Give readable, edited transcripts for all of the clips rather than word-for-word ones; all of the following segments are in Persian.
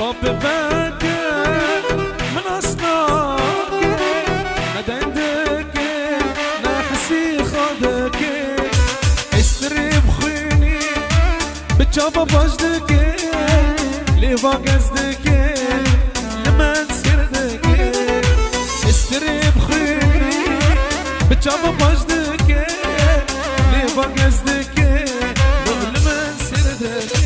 طب فاكر من أصناك ندندك نحسي خدك استري بخيني بتشافى بجدك ليفا قصدك لما نسردك استري بخيني بتشافى بجدك ليفا قصدك لما نسردك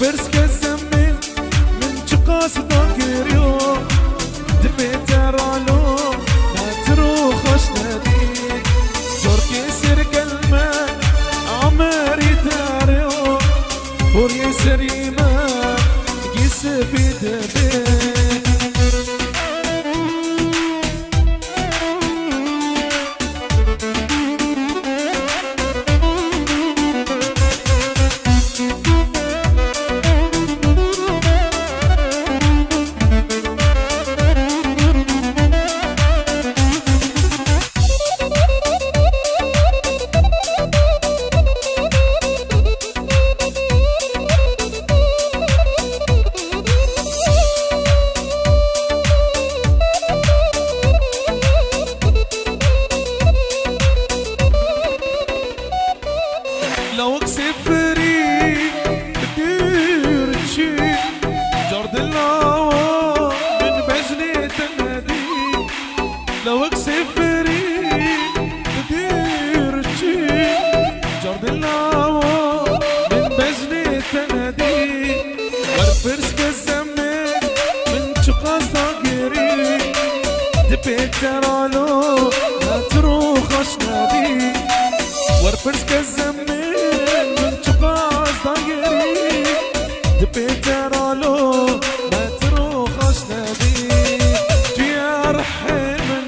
برس كزمين من شقاس ذاكريو دبيت رالو ما تروخش نادي زور كسر كلمة عمري داريو وري سريمة قيس في دبي لو كسفري بدير تشي جرد الله من بجنة النادي لو كسفري بدير تشي جرد الله من بجنة النادي ورفرس كزمين من شقاس ضاقري دبيت ترالو لا تروخش نادي ورفرس كزمين بيترالو ما تروخش نادي يا رحيما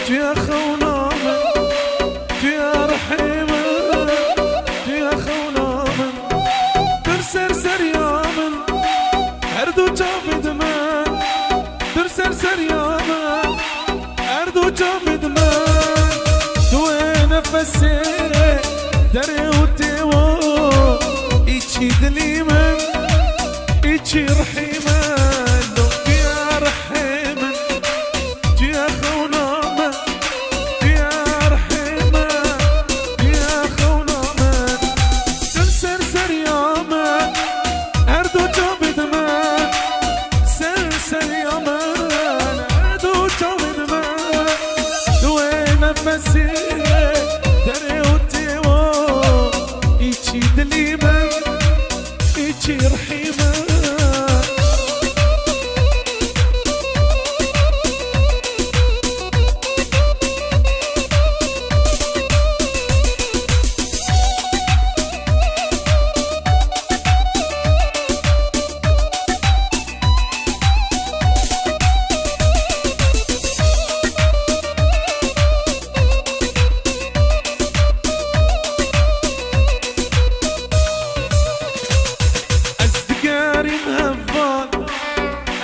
يا خوناما يا رحيما يا خوناما درسر سرياما اردو جافد مان درسر سرياما اردو جافد مان دوي نفسي دري وتيوو ايشي دليما ايشي رحيما لو يا رحيما يا خوناما يا رحيما يا خوناما سرسر سرياما اردو جابد مان سرسر ياما اردو جابد مان دوي نفسي دري وتيوو ايشي دليما ايشي رحيما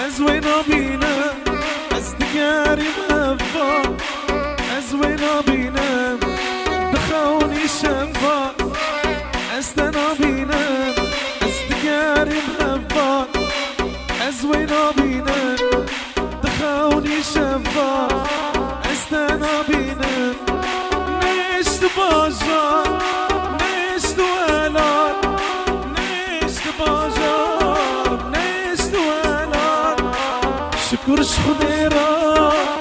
أزوينا بينا أصدقاري مهفا أزوينا بينا بخوني شفا أستنا بينا أصدقاري مهفا أزوينا بينا بخوني شفا أستنا بينا نشت باجار نشت ولاد نشت باجار شکرش خودی را